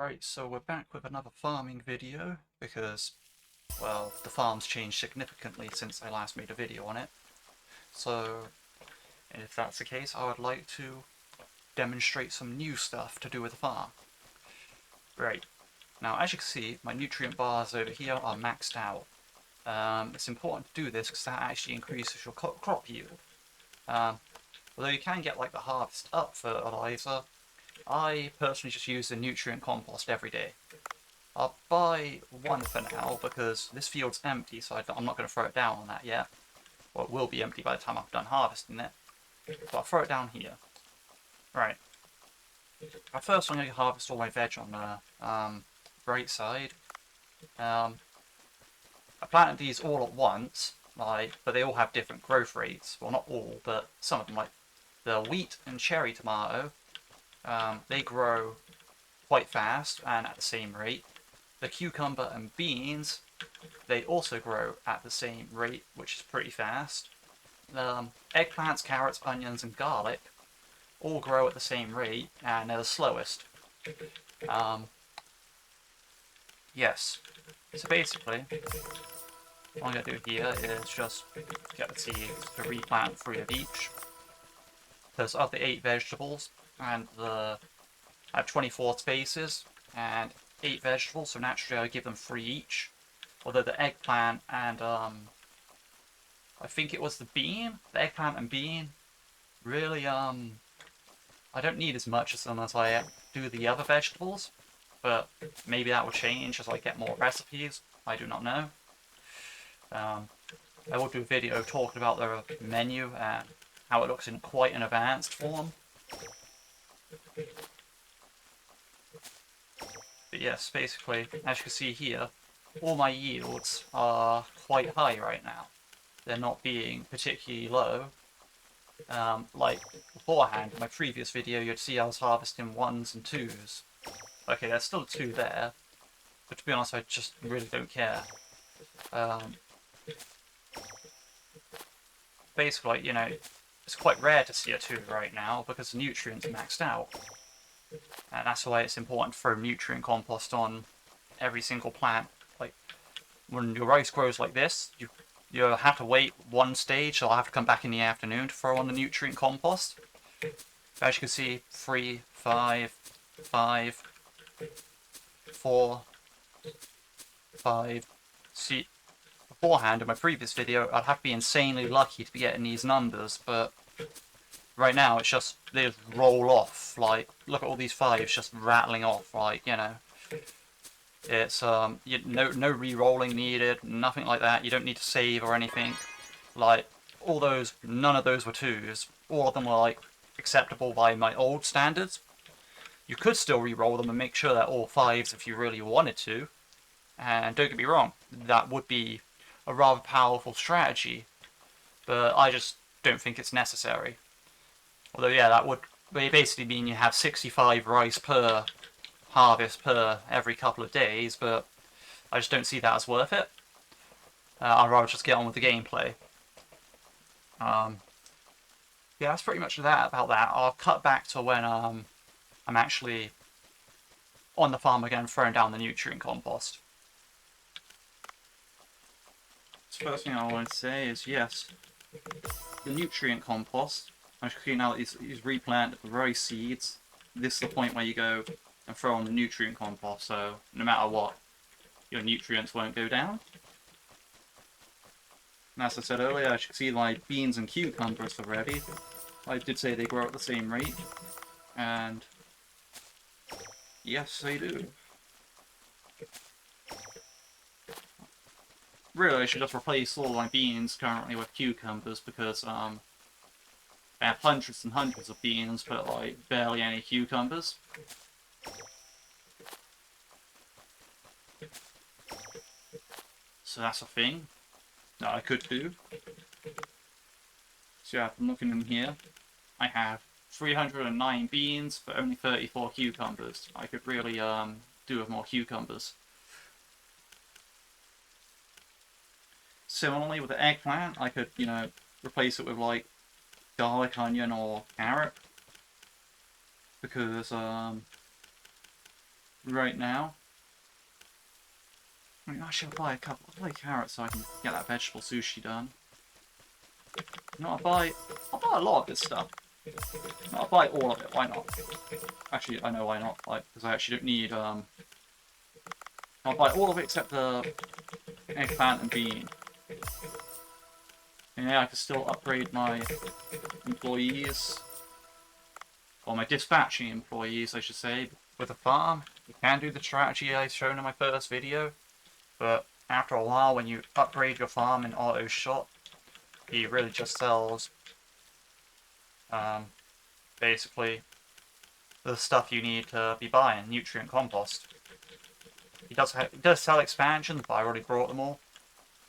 Alright, so we're back with another farming video because, well, the farm's changed significantly since I last made a video on it. So, if that's the case, I would like to demonstrate some new stuff to do with the farm. Right, now as you can see, my nutrient bars over here are maxed out. It's important to do this because that actually increases your crop yield. Although you can get like the harvest up fertilizer, I personally just use the nutrient compost every day. I'll buy one for now because this field's empty, so I'm not going to throw it down on that yet. Well, it will be empty by the time I've done harvesting it. But I'll throw it down here. Right. First I'm going to harvest all my veg on the right side. I planted these all at once, but they all have different growth rates. Well, not all, but some of them, like the wheat and cherry tomato. They grow quite fast and at the same rate. The cucumber and beans, they also grow at the same rate, which is pretty fast. Eggplants, carrots, onions, and garlic all grow at the same rate, and they're the slowest. Yes. So basically, what I'm going to do here is just get the seeds to replant 3 of each. Because of the 8 vegetables, and I have 24 spaces, and 8 vegetables, so naturally I give them 3 each. Although the eggplant and, I think it was the eggplant and bean, really, I don't need as much as them as I do the other vegetables. But maybe that will change as I get more recipes, I do not know. I will do a video talking about the menu and how it looks in quite an advanced form. But yes, basically, as you can see here, all my yields are quite high right now. They're not being particularly low. Like beforehand, in my previous video, you'd see I was harvesting 1s and 2s. Okay, there's still 2 there, but to be honest, I just really don't care. Basically, you know, it's quite rare to see a 2 right now because the nutrients are maxed out. And that's why it's important to throw nutrient compost on every single plant. Like, when your rice grows like this, you have to wait one stage, so I'll have to come back in the afternoon to throw on the nutrient compost. As you can see, 3, 5, 5, 4, 5. See, beforehand in my previous video, I'd have to be insanely lucky to be getting these numbers, but right now it's just, they just roll off. Like, look at all these 5s just rattling off, like, you know. It's, no re-rolling needed, nothing like that. You don't need to save or anything. Like, none of those were 2s. All of them were, like, acceptable by my old standards. You could still re-roll them and make sure they're all 5s if you really wanted to. And don't get me wrong, that would be a rather powerful strategy. But I just don't think it's necessary. Although, yeah, that would basically mean you have 65 rice per harvest per every couple of days, but I just don't see that as worth it. I'd rather just get on with the gameplay. Yeah, that's pretty much that about that. I'll cut back to when I'm actually on the farm again throwing down the nutrient compost. So first thing I want to say is, yes, the nutrient compost, as you can see now that he's replanted the rice seeds, this is the point where you go and throw on the nutrient compost, so no matter what, your nutrients won't go down. And as I said earlier, as you can see, like beans and cucumbers are ready. I did say they grow at the same rate, and yes, they do. Really, I should just replace all my beans currently with cucumbers because I have hundreds and hundreds of beans, but like barely any cucumbers. So that's a thing that I could do. So yeah, I'm looking in here. I have 309 beans, but only 34 cucumbers. I could really do with more cucumbers. Similarly, with the eggplant, I could, you know, replace it with like garlic, onion, or carrot. Because right now. I mean, actually, I'll buy carrots so I can get that vegetable sushi done. You know, I'll buy a lot of this stuff. I'll buy all of it. Why not? Actually, I know why not. Like, because I actually don't need. I'll buy all of it except the eggplant and bean. And yeah, I can still upgrade my employees, or my dispatching employees, I should say, with a farm. You can do the strategy I've shown in my first video, but after a while, when you upgrade your farm in auto shop, he really just sells basically the stuff you need to be buying, nutrient compost. He does sell expansions, but I already brought them all.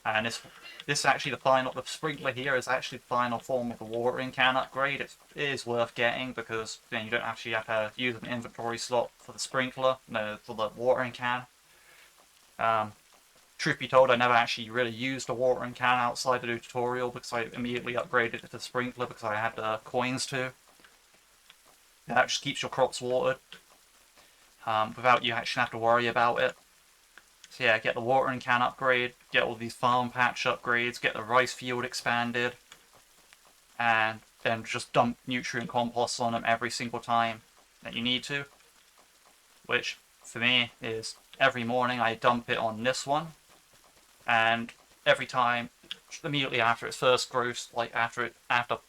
And this is actually the sprinkler here is actually the final form of the watering can upgrade. It is worth getting because then you don't actually have to use an inventory slot for the sprinkler, no, for the watering can. Truth be told, I never actually really used a watering can outside the tutorial because I immediately upgraded it to the sprinkler because I had the coins to. That just keeps your crops watered without you actually have to worry about it. So yeah, get the watering can upgrade, get all these farm patch upgrades, get the rice field expanded, and then just dump nutrient compost on them every single time that you need to. Which, for me, is every morning I dump it on this one, and every time, immediately after its first growth, like after the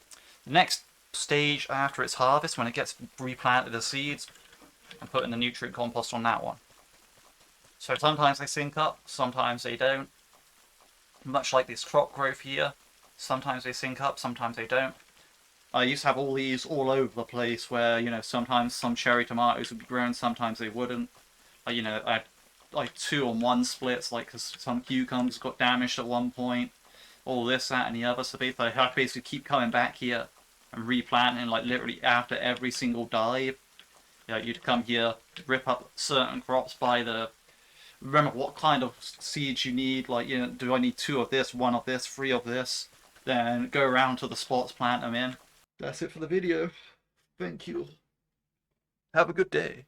next stage after its harvest, when it gets replanted as seeds, I'm putting the nutrient compost on that one. So sometimes they sync up, sometimes they don't. Much like this crop growth here, sometimes they sync up, sometimes they don't. I used to have all these all over the place where, you know, sometimes some cherry tomatoes would be grown, sometimes they wouldn't. You know, I had like 2-on-1 splits, like because some cucumbers got damaged at one point, all this, that, and the other. So basically, I had to basically keep coming back here and replanting, like literally after every single dive. You know, you'd come here, rip up certain crops by the. Remember what kind of seeds you need, like, you know, do I need 2 of this, 1 of this, 3 of this? Then go around to the spots, plant them in. That's it for the video. Thank you. Have a good day.